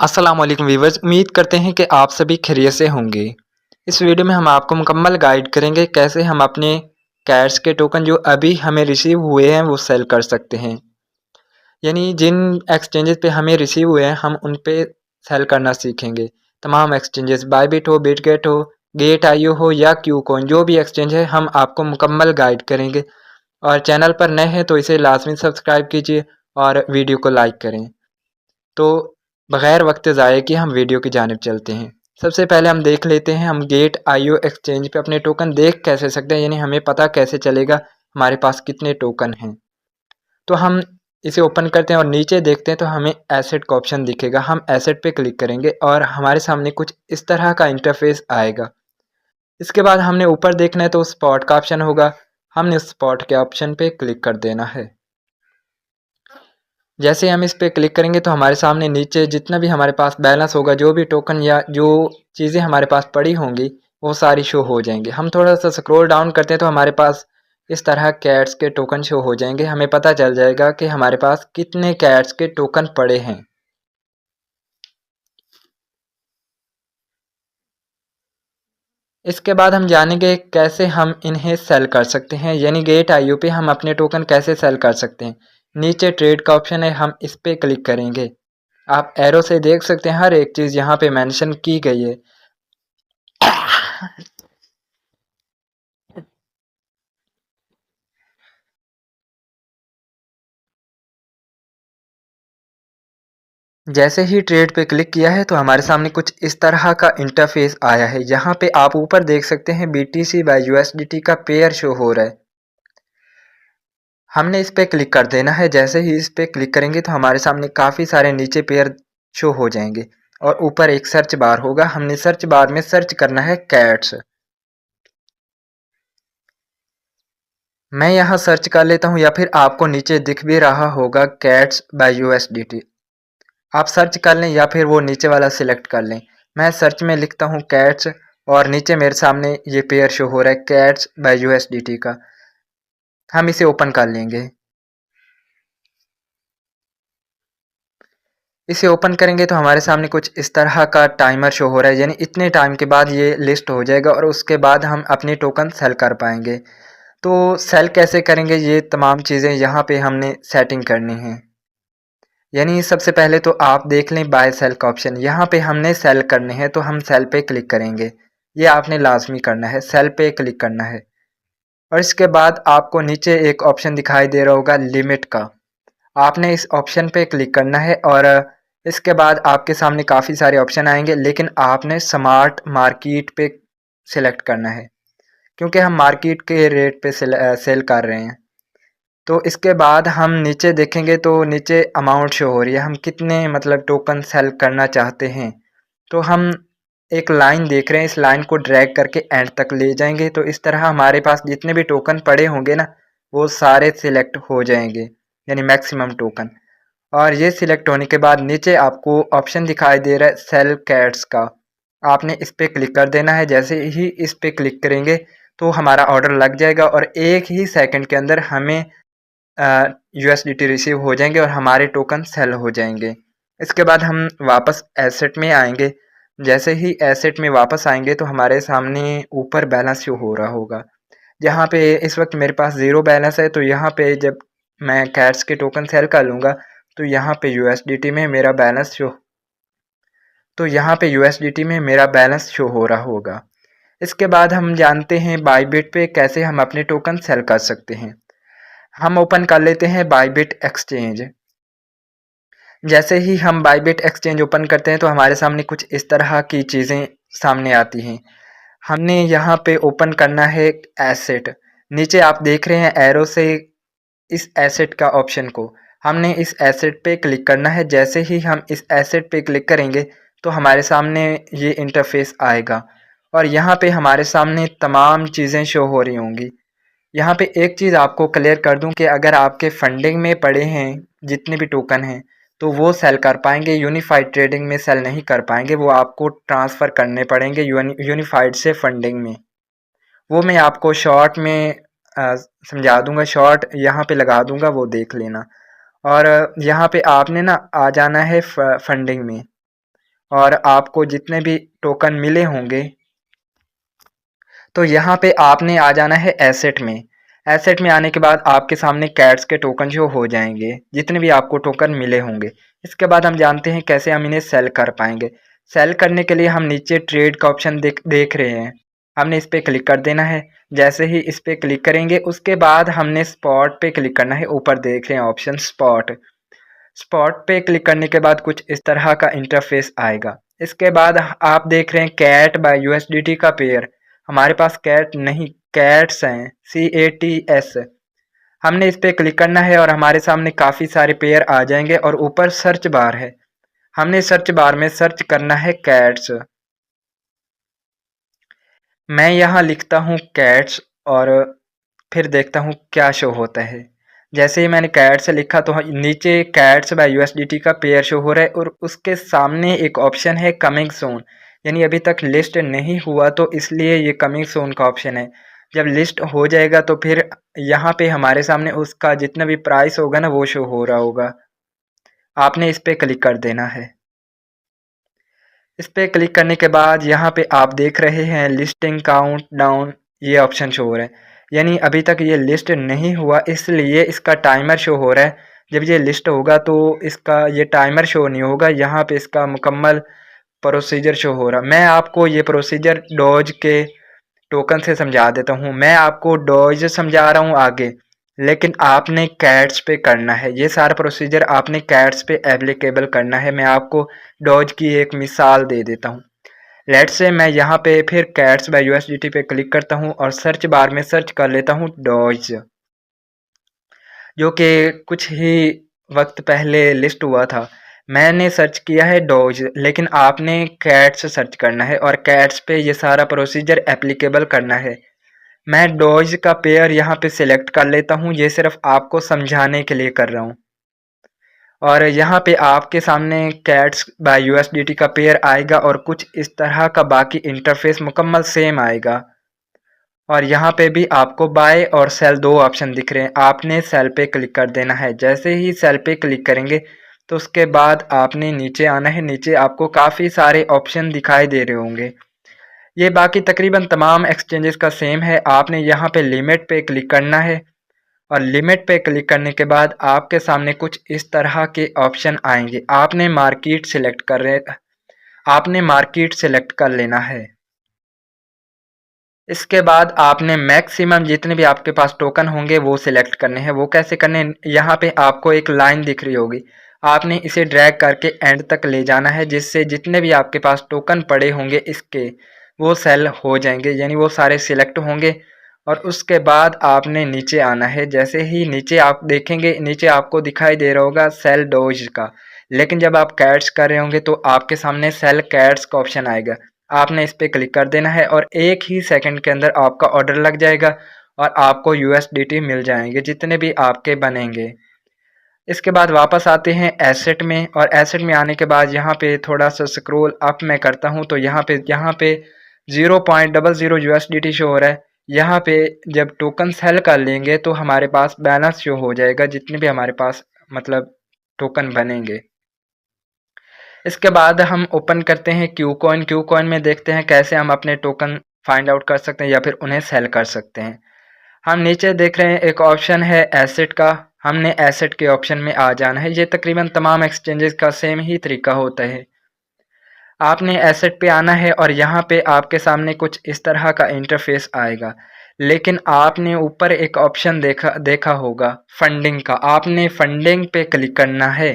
अस्सलाम वालेकुम वीवर्स, उम्मीद करते हैं कि आप सभी खैरियत से होंगे। इस वीडियो में हम आपको मुकम्मल गाइड करेंगे कैसे हम अपने कैट्स के टोकन जो अभी हमें रिसीव हुए हैं वो सेल कर सकते हैं। यानी जिन एक्सचेंजेस पे हमें रिसीव हुए हैं हम उन पे सेल करना सीखेंगे। तमाम एक्सचेंजेस बायबिट हो, बिटगेट हो, गेट आईओ हो या क्यूकॉइन, जो भी एक्सचेंज है हम आपको मुकम्मल गाइड करेंगे। और चैनल पर नए हैं तो इसे लाजमी सब्सक्राइब कीजिए और वीडियो को लाइक करें। तो बग़ैर वक्त ज़ाये किए हम वीडियो की जानिब चलते हैं। सबसे पहले हम देख लेते हैं हम गेट आईओ एक्सचेंज पे अपने टोकन देख कैसे सकते हैं, यानी हमें पता कैसे चलेगा हमारे पास कितने टोकन हैं। तो हम इसे ओपन करते हैं और नीचे देखते हैं तो हमें एसेट का ऑप्शन दिखेगा। हम एसेट पे क्लिक करेंगे और हमारे सामने कुछ इस तरह का इंटरफेस आएगा। इसके बाद हमने ऊपर देखना है तो स्पॉट का ऑप्शन होगा। हमने उस स्पॉट के ऑप्शन पे क्लिक कर देना है। जैसे हम इस पे क्लिक करेंगे तो हमारे सामने नीचे जितना भी हमारे पास बैलेंस होगा, जो भी टोकन या जो चीज़ें हमारे पास पड़ी होंगी वो सारी शो हो जाएंगे। हम थोड़ा सा स्क्रॉल डाउन करते हैं तो हमारे पास इस तरह कैट्स के टोकन शो हो जाएंगे। हमें पता चल जाएगा कि हमारे पास कितने कैट्स के टोकन पड़े हैं। इसके बाद हम जानेंगे कैसे हम इन्हें सेल कर सकते हैं, यानी गेट आईओ पे हम अपने टोकन कैसे सेल कर सकते हैं। नीचे ट्रेड का ऑप्शन है, हम इस पे क्लिक करेंगे। आप एरो से देख सकते हैं हर एक चीज़ यहाँ पे मेंशन की गई है। जैसे ही ट्रेड पे क्लिक किया है तो हमारे सामने कुछ इस तरह का इंटरफेस आया है। यहाँ पे आप ऊपर देख सकते हैं BTC बाय USDT का पेयर शो हो रहा है। हमने इस पे क्लिक कर देना है। जैसे ही इस पे क्लिक करेंगे तो हमारे सामने काफ़ी सारे नीचे पेयर शो हो जाएंगे और ऊपर एक सर्च बार होगा। हमने सर्च बार में सर्च करना है कैट्स। मैं यहाँ सर्च कर लेता हूँ या फिर आपको नीचे दिख भी रहा होगा कैट्स बाय USDT। आप सर्च कर लें या फिर वो नीचे वाला सिलेक्ट कर लें। मैं सर्च में लिखता हूँ कैट्स और नीचे मेरे सामने ये पेयर शो हो रहा है कैट्स बाय USDT का। हम इसे ओपन कर लेंगे। इसे ओपन करेंगे तो हमारे सामने कुछ इस तरह का टाइमर शो हो रहा है, यानी इतने टाइम के बाद ये लिस्ट हो जाएगा और उसके बाद हम अपनी टोकन सेल कर पाएंगे। तो सेल कैसे करेंगे, ये तमाम चीज़ें यहाँ पे हमने सेटिंग करनी है। यानी सबसे पहले तो आप देख लें बाय सेल का ऑप्शन, यहाँ पे हमने सेल करने हैं तो हम सेल पे क्लिक करेंगे। ये आपने लाजमी करना है, सेल पे क्लिक करना है। और इसके बाद आपको नीचे एक ऑप्शन दिखाई दे रहा होगा लिमिट का। आपने इस ऑप्शन पे क्लिक करना है और इसके बाद आपके सामने काफ़ी सारे ऑप्शन आएंगे, लेकिन आपने स्मार्ट मार्केट पे सिलेक्ट करना है क्योंकि हम मार्केट के रेट पे सेल कर रहे हैं। तो इसके बाद हम नीचे देखेंगे तो नीचे अमाउंट शो हो रही है, हम कितने मतलब टोकन सेल करना चाहते हैं। तो हम एक लाइन देख रहे हैं, इस लाइन को ड्रैग करके एंड तक ले जाएंगे तो इस तरह हमारे पास जितने भी टोकन पड़े होंगे ना वो सारे सिलेक्ट हो जाएंगे, यानी मैक्सिमम टोकन। और ये सिलेक्ट होने के बाद नीचे आपको ऑप्शन दिखाई दे रहा है सेल कैट्स का। आपने इस पे क्लिक कर देना है। जैसे ही इस पे क्लिक करेंगे तो हमारा ऑर्डर लग जाएगा और एक ही सेकंड के अंदर हमें USDT रिसीव हो जाएंगे और हमारे टोकन सेल हो जाएंगे। इसके बाद हम वापस एसेट में आएंगे। जैसे ही एसेट में वापस आएंगे तो हमारे सामने ऊपर बैलेंस शो हो रहा होगा। जहाँ पे इस वक्त मेरे पास ज़ीरो बैलेंस है, तो यहाँ पे जब मैं कैट्स के टोकन सेल कर लूँगा तो यहाँ पे USDT में मेरा बैलेंस शो हो रहा होगा। इसके बाद हम जानते हैं बायबिट पे कैसे हम अपने टोकन सेल कर सकते हैं। हम ओपन कर लेते हैं बायबिट एक्सचेंज। जैसे ही हम बायबिट एक्सचेंज ओपन करते हैं तो हमारे सामने कुछ इस तरह की चीज़ें सामने आती हैं। हमने यहाँ पे ओपन करना है एसेट। नीचे आप देख रहे हैं एरो से इस एसेट का ऑप्शन को, हमने इस एसेट पे क्लिक करना है। जैसे ही हम इस एसेट पे क्लिक करेंगे तो हमारे सामने ये इंटरफेस आएगा और यहाँ पे हमारे सामने तमाम चीज़ें शो हो रही होंगी। यहाँ पे एक चीज़ आपको क्लियर कर दूं कि अगर आपके फंडिंग में पड़े हैं जितने भी टोकन हैं तो वो सेल कर पाएंगे, यूनिफाइड ट्रेडिंग में सेल नहीं कर पाएंगे। वो आपको ट्रांसफ़र करने पड़ेंगे यूनिफाइड से फंडिंग में। वो मैं आपको शॉर्ट में समझा दूंगा, शॉर्ट यहाँ पे लगा दूंगा, वो देख लेना। और यहाँ पे आपने ना आ जाना है फंडिंग में। और आपको जितने भी टोकन मिले होंगे, तो यहाँ पे आपने आ जाना है एसेट में। एसेट में आने के बाद आपके सामने कैट्स के टोकन जो हो जाएंगे, जितने भी आपको टोकन मिले होंगे। इसके बाद हम जानते हैं कैसे हम इन्हें सेल कर पाएंगे। सेल करने के लिए हम नीचे ट्रेड का ऑप्शन देख रहे हैं, हमने इस पर क्लिक कर देना है। जैसे ही इस पर क्लिक करेंगे उसके बाद हमने स्पॉट पे क्लिक करना है। ऊपर देख रहे हैं ऑप्शन स्पॉट। स्पॉट पे क्लिक करने के बाद कुछ इस तरह का इंटरफेस आएगा। इसके बाद आप देख रहे हैं कैट बाय यूएसडीटी का पेयर। हमारे पास कैट नहीं, कैट्स हैं, CATS। हमने इस पे क्लिक करना है और हमारे सामने काफ़ी सारे पेयर आ जाएंगे और ऊपर सर्च बार है। हमने सर्च बार में सर्च करना है कैट्स। मैं यहाँ लिखता हूँ कैट्स और फिर देखता हूँ क्या शो होता है। जैसे ही मैंने कैट्स लिखा तो नीचे कैट्स बाय यूएसडीटी का पेयर शो हो रहा है और उसके सामने एक ऑप्शन है कमिंग सून, यानी अभी तक लिस्ट नहीं हुआ तो इसलिए ये कमिंग सून का ऑप्शन है। जब लिस्ट हो जाएगा तो फिर यहाँ पे हमारे सामने उसका जितना भी प्राइस होगा ना वो शो हो रहा होगा। आपने इस पर क्लिक कर देना है। इस पर क्लिक करने के बाद यहाँ पे आप देख रहे हैं लिस्टिंग काउंट डाउन, ये ऑप्शन शो हो रहा है। यानी अभी तक ये लिस्ट नहीं हुआ इसलिए इसका टाइमर शो हो रहा है। जब ये लिस्ट होगा तो इसका ये टाइमर शो नहीं होगा, यहाँ पे इसका मुकम्मल प्रोसीजर शो हो रहा। मैं आपको ये प्रोसीजर डॉज के टोकन से समझा देता हूँ। मैं आपको डॉज समझा रहा हूँ आगे, लेकिन आपने कैट्स पे करना है। ये सारा प्रोसीजर आपने कैट्स पे एप्लीकेबल करना है। मैं आपको डॉज की एक मिसाल दे देता हूँ। लेट्स से मैं यहाँ पे फिर कैट्स बाय यूएसडीटी पे क्लिक करता हूँ और सर्च बार में सर्च कर लेता हूँ डॉज, जो कि कुछ ही वक्त पहले लिस्ट हुआ था। मैंने सर्च किया है डॉज, लेकिन आपने कैट्स सर्च करना है और कैट्स पे ये सारा प्रोसीजर एप्लीकेबल करना है। मैं डॉज का पेयर यहाँ पे सिलेक्ट कर लेता हूँ, ये सिर्फ आपको समझाने के लिए कर रहा हूँ। और यहाँ पे आपके सामने कैट्स बाय यूएसडीटी का पेयर आएगा और कुछ इस तरह का बाकी इंटरफेस मुकम्मल सेम आएगा। और यहाँ पे भी आपको बाय और सेल दो ऑप्शन दिख रहे हैं, आपने सेल पे क्लिक कर देना है। जैसे ही सेल पे क्लिक करेंगे तो उसके बाद आपने नीचे आना है। नीचे आपको काफ़ी सारे ऑप्शन दिखाई दे रहे होंगे। ये बाकी तकरीबन तमाम एक्सचेंजेस का सेम है। आपने यहाँ पे लिमिट पे क्लिक करना है और लिमिट पे क्लिक करने के बाद आपके सामने कुछ इस तरह के ऑप्शन आएंगे। आपने मार्केट सेलेक्ट कर लेना है। इसके बाद आपने मैक्सिमम जितने भी आपके पास टोकन होंगे वो सिलेक्ट करने हैं। वो कैसे करने हैं, यहाँ पे आपको एक लाइन दिख रही होगी, आपने इसे ड्रैग करके एंड तक ले जाना है, जिससे जितने भी आपके पास टोकन पड़े होंगे इसके वो सेल हो जाएंगे, यानी वो सारे सिलेक्ट होंगे। और उसके बाद आपने नीचे आना है। जैसे ही नीचे आप देखेंगे, नीचे आपको दिखाई दे रहा होगा सेल डॉज का, लेकिन जब आप कैट्स कर रहे होंगे तो आपके सामने सेल कैट्स का ऑप्शन आएगा। आपने इस पर क्लिक कर देना है और एक ही सेकंड के अंदर आपका ऑर्डर लग जाएगा और आपको यूएसडीटी मिल जाएंगे जितने भी आपके बनेंगे। इसके बाद वापस आते हैं एसेट में और एसेट में आने के बाद यहाँ पे थोड़ा सा स्क्रॉल अप मैं करता हूँ तो यहाँ पे 0.00 यूएसडीटी शो हो रहा है। यहाँ पे जब टोकन सेल कर लेंगे तो हमारे पास बैलेंस शो हो जाएगा, जितने भी हमारे पास मतलब टोकन बनेंगे। इसके बाद हम ओपन करते हैं क्यू कॉइन। क्यू कॉइन में देखते हैं कैसे हम अपने टोकन फाइंड आउट कर सकते हैं या फिर उन्हें सेल कर सकते हैं। हम नीचे देख रहे हैं एक ऑप्शन है एसेट का, हमने एसेट के ऑप्शन में आ जाना है। ये तकरीबन तमाम एक्सचेंजेस का सेम ही तरीका होता है। आपने एसेट पे आना है और यहाँ पे आपके सामने कुछ इस तरह का इंटरफेस आएगा, लेकिन आपने ऊपर एक ऑप्शन देखा होगा फंडिंग का, आपने फंडिंग पे क्लिक करना है।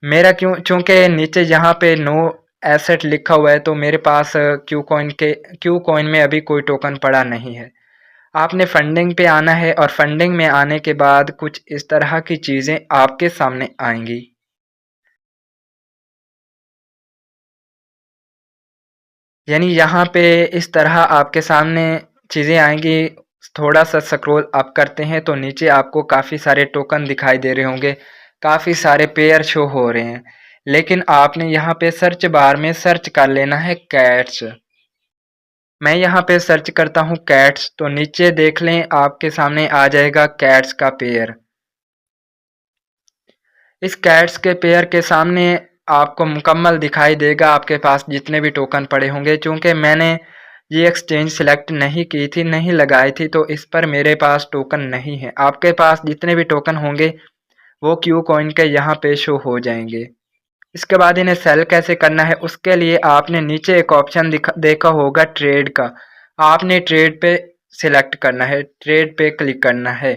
मेरा चूंकि नीचे यहाँ पे नो एसेट लिखा हुआ है तो मेरे पास क्यू कॉइन में अभी कोई टोकन पड़ा नहीं है। आपने फंडिंग पे आना है और फंडिंग में आने के बाद कुछ इस तरह की चीज़ें आपके सामने आएंगी। यानी यहाँ पे इस तरह आपके सामने चीज़ें आएंगी। थोड़ा सा स्क्रॉल अप करते हैं तो नीचे आपको काफ़ी सारे टोकन दिखाई दे रहे होंगे, काफ़ी सारे पेयर शो हो रहे हैं, लेकिन आपने यहाँ पे सर्च बार में सर्च कर लेना है कैट्स। मैं यहाँ पे सर्च करता हूँ कैट्स तो नीचे देख लें आपके सामने आ जाएगा कैट्स का पेयर। इस कैट्स के पेयर के सामने आपको मुकम्मल दिखाई देगा आपके पास जितने भी टोकन पड़े होंगे। चूँकि मैंने ये एक्सचेंज सिलेक्ट नहीं की थी, नहीं लगाई थी, तो इस पर मेरे पास टोकन नहीं है। आपके पास जितने भी टोकन होंगे वो क्यू कॉइन के यहाँ पे शो हो जाएंगे। इसके बाद इन्हें सेल कैसे करना है, उसके लिए आपने नीचे एक ऑप्शन देखा होगा ट्रेड का। आपने ट्रेड पे सिलेक्ट करना है, ट्रेड पे क्लिक करना है।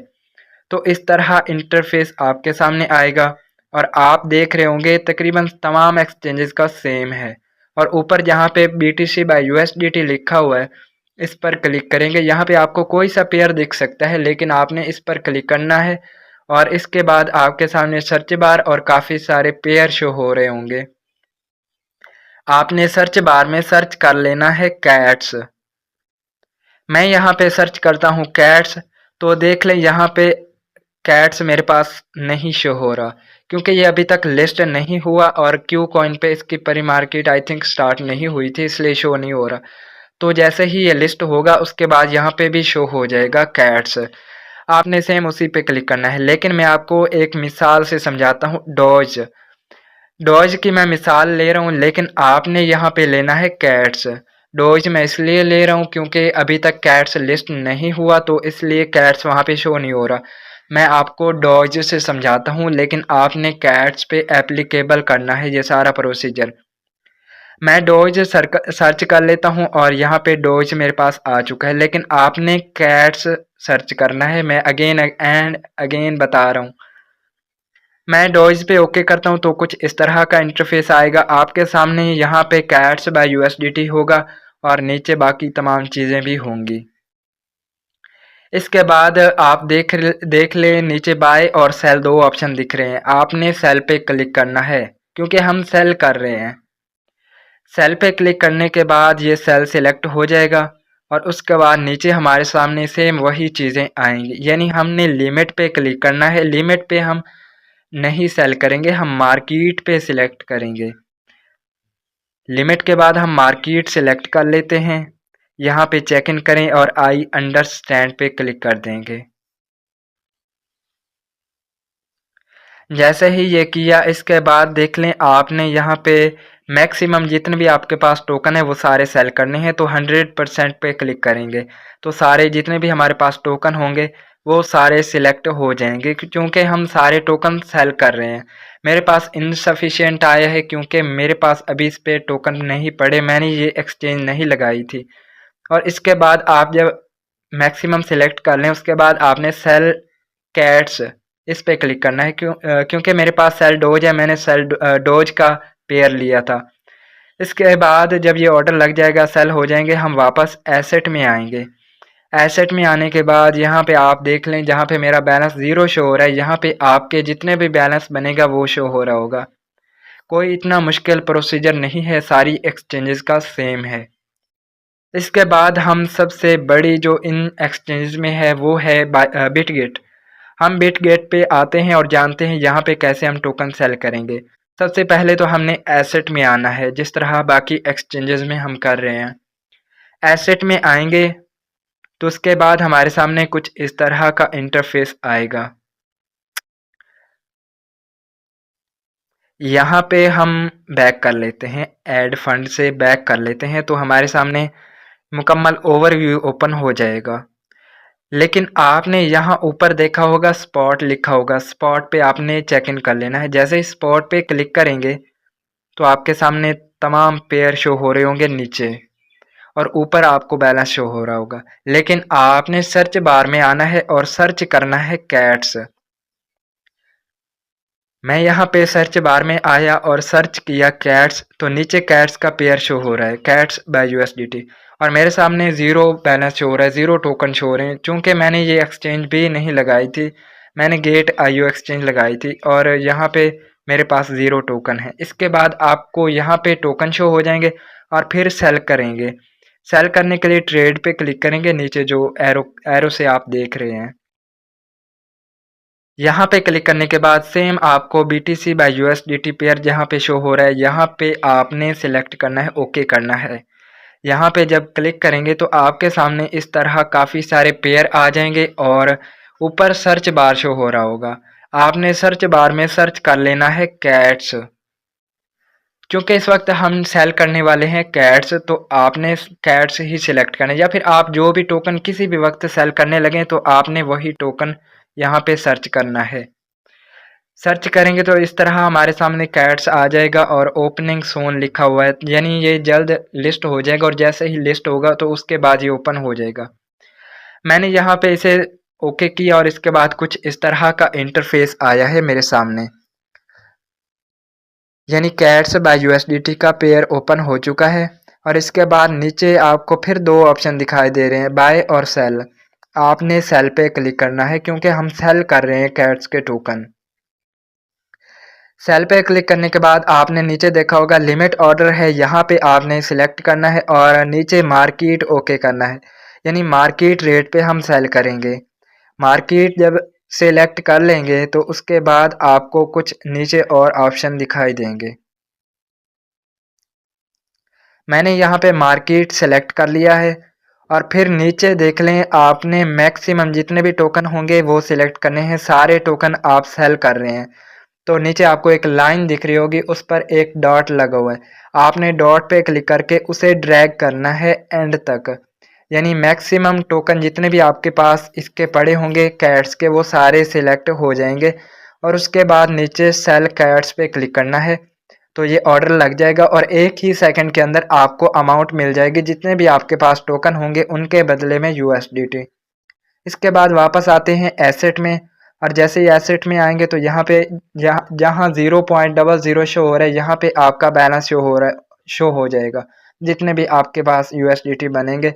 तो इस तरह इंटरफेस आपके सामने आएगा और आप देख रहे होंगे तकरीबन तमाम एक्सचेंजेस का सेम है। और ऊपर जहाँ पे BTC बाय USDT लिखा हुआ है, इस पर क्लिक करेंगे। यहाँ पे आपको कोई सा पेयर दिख सकता है, लेकिन आपने इस पर क्लिक करना है और इसके बाद आपके सामने सर्च बार और काफ़ी सारे पेयर शो हो रहे होंगे। आपने सर्च बार में सर्च कर लेना है कैट्स। मैं यहाँ पे सर्च करता हूँ कैट्स, तो देख लें यहाँ पे कैट्स मेरे पास नहीं शो हो रहा, क्योंकि ये अभी तक लिस्ट नहीं हुआ और क्यू कॉइन पे इसकी pre market I think start नहीं हुई थी, इसलिए शो नहीं हो रहा। तो जैसे ही ये लिस्ट होगा उसके बाद यहाँ पे भी शो हो जाएगा कैट्स। आपने सेम उसी पे क्लिक करना है। लेकिन मैं आपको एक मिसाल से समझाता हूँ। डॉज डॉज की मैं मिसाल ले रहा हूँ, लेकिन आपने यहाँ पे लेना है कैट्स। डॉज मैं इसलिए ले रहा हूँ क्योंकि अभी तक कैट्स लिस्ट नहीं हुआ, तो इसलिए कैट्स वहाँ पे शो नहीं हो रहा। मैं आपको डॉज से समझाता हूँ, लेकिन आपने कैट्स पे एप्लीकेबल करना है ये सारा प्रोसीजर। मैं डॉज सर्च कर लेता हूँ और यहाँ पे डॉज मेरे पास आ चुका है, लेकिन आपने कैट्स सर्च करना है। मैं अगेन एंड अगेन बता रहा हूँ। मैं डॉज पे ओके करता हूँ तो कुछ इस तरह का इंटरफेस आएगा आपके सामने। यहाँ पे कैट्स बाय USDT होगा और नीचे बाकी तमाम चीज़ें भी होंगी। इसके बाद आप देख ले नीचे बाय और सेल दो ऑप्शन दिख रहे हैं। आपने सेल पे क्लिक करना है क्योंकि हम सेल कर रहे हैं। सेल पे क्लिक करने के बाद ये सेल सिलेक्ट हो जाएगा और उसके बाद नीचे हमारे सामने सेम वही चीज़ें आएंगी। यानी हमने लिमिट पे क्लिक करना है। लिमिट पे हम नहीं सेल करेंगे, हम मार्केट पे सिलेक्ट करेंगे। लिमिट के बाद हम मार्केट सिलेक्ट कर लेते हैं। यहाँ पे चेक इन करें और आई अंडरस्टैंड पे क्लिक कर देंगे। जैसे ही ये किया, इसके बाद देख लें आपने यहाँ पे मैक्सिमम जितने भी आपके पास टोकन है वो सारे सेल करने हैं, तो 100% पे क्लिक करेंगे तो सारे जितने भी हमारे पास टोकन होंगे वो सारे सिलेक्ट हो जाएंगे। क्योंकि हम सारे टोकन सेल कर रहे हैं। मेरे पास इनसफिशिएंट आया है क्योंकि मेरे पास अभी इस पे टोकन नहीं पड़े, मैंने ये एक्सचेंज नहीं लगाई थी। और इसके बाद आप जब मैक्सिमम सिलेक्ट कर लें उसके बाद आपने सेल कैट्स इस पे क्लिक करना है। क्योंकि मेरे पास सेल डोज है, मैंने सेल डोज का पेयर लिया था। इसके बाद जब ये ऑर्डर लग जाएगा, सेल हो जाएंगे, हम वापस एसेट में आएंगे। एसेट में आने के बाद यहाँ पे आप देख लें जहाँ पे मेरा बैलेंस 0 शो हो रहा है, यहाँ पे आपके जितने भी बैलेंस बनेगा वो शो हो रहा होगा। कोई इतना मुश्किल प्रोसीजर नहीं है, सारी एक्सचेंजेस का सेम है। इसके बाद हम सबसे बड़ी जो इन एक्सचेंज में है वो है बिटगेट। हम बिटगेट पे आते हैं और जानते हैं यहाँ पे कैसे हम टोकन सेल करेंगे। सबसे पहले तो हमने एसेट में आना है, जिस तरह बाकी एक्सचेंजेस में हम कर रहे हैं। एसेट में आएंगे तो उसके बाद हमारे सामने कुछ इस तरह का इंटरफेस आएगा। यहाँ पे हम बैक कर लेते हैं, ऐड फंड से बैक कर लेते हैं तो हमारे सामने मुकम्मल ओवरव्यू ओपन हो जाएगा। लेकिन आपने यहाँ ऊपर देखा होगा स्पॉट लिखा होगा, स्पॉट पे आपने चेक इन कर लेना है। जैसे ही स्पॉट पे क्लिक करेंगे तो आपके सामने तमाम पेयर शो हो रहे होंगे नीचे और ऊपर आपको बैलेंस शो हो रहा होगा। लेकिन आपने सर्च बार में आना है और सर्च करना है कैट्स। मैं यहाँ पे सर्च बार में आया और सर्च किया कैट्स, तो नीचे कैट्स का पेयर शो हो रहा है, कैट्स बाय USDT। और मेरे सामने ज़ीरो बैलेंस शो हो रहा है, ज़ीरो टोकन शो हो रहे हैं। चूँकि मैंने ये एक्सचेंज भी नहीं लगाई थी, मैंने गेट IO एक्सचेंज लगाई थी और यहाँ पे मेरे पास ज़ीरो टोकन है। इसके बाद आपको यहाँ पे टोकन शो हो जाएंगे और फिर सेल करेंगे। सेल करने के लिए ट्रेड पे क्लिक करेंगे, नीचे जो एरो से आप देख रहे हैं। यहाँ पे क्लिक करने के बाद सेम आपको BTC बाय USDT पेयर जहाँ पे शो हो रहा है, यहाँ पे आपने सिलेक्ट करना है, ओके करना है। यहाँ पे जब क्लिक करेंगे तो आपके सामने इस तरह काफ़ी सारे पेयर आ जाएंगे और ऊपर सर्च बार शो हो रहा होगा। आपने सर्च बार में सर्च कर लेना है कैट्स। क्योंकि इस वक्त हम सेल करने वाले हैं कैट्स, तो आपने कैट्स ही सिलेक्ट करना है, या फिर आप जो भी टोकन किसी भी वक्त सेल करने लगे तो आपने वही टोकन यहाँ पे सर्च करना है। सर्च करेंगे तो इस तरह हमारे सामने कैट्स आ जाएगा और ओपनिंग सोन लिखा हुआ है, यानी ये जल्द लिस्ट हो जाएगा और जैसे ही लिस्ट होगा तो उसके बाद ये ओपन हो जाएगा। मैंने यहाँ पे इसे ओके किया और इसके बाद कुछ इस तरह का इंटरफेस आया है मेरे सामने, यानी कैट्स बाय यूएसडीटी का पेयर ओपन हो चुका है। और इसके बाद नीचे आपको फिर दो ऑप्शन दिखाई दे रहे हैं, बाय और सेल। आपने सेल पे क्लिक करना है क्योंकि हम सेल कर रहे हैं कैट्स के टोकन। सेल पे क्लिक करने के बाद आपने नीचे देखा होगा लिमिट ऑर्डर है, यहाँ पे आपने सिलेक्ट करना है और नीचे मार्केट ओके करना है, यानी मार्केट रेट पे हम सेल करेंगे। मार्केट जब सिलेक्ट कर लेंगे तो उसके बाद आपको कुछ नीचे और ऑप्शन दिखाई देंगे। मैंने यहाँ पे मार्केट सेलेक्ट कर लिया है और फिर नीचे देख लें, आपने मैक्सिमम जितने भी टोकन होंगे वो सिलेक्ट करने हैं। सारे टोकन आप सेल कर रहे हैं तो नीचे आपको एक लाइन दिख रही होगी, उस पर एक डॉट लगा हुआ है। आपने डॉट पे क्लिक करके उसे ड्रैग करना है एंड तक, यानी मैक्सिमम टोकन जितने भी आपके पास इसके पड़े होंगे कैट्स के वो सारे सिलेक्ट हो जाएंगे। और उसके बाद नीचे सेल कैट्स पे क्लिक करना है तो ये ऑर्डर लग जाएगा और एक ही सेकंड के अंदर आपको अमाउंट मिल जाएगी जितने भी आपके पास टोकन होंगे उनके बदले में यूएसडीटी। इसके बाद वापस आते हैं एसेट में, और जैसे ही एसेट में आएंगे तो यहाँ पे जहाँ 0.00 शो हो रहा है यहाँ पे आपका बैलेंस शो हो जाएगा जितने भी आपके पास यूएसडीटी बनेंगे।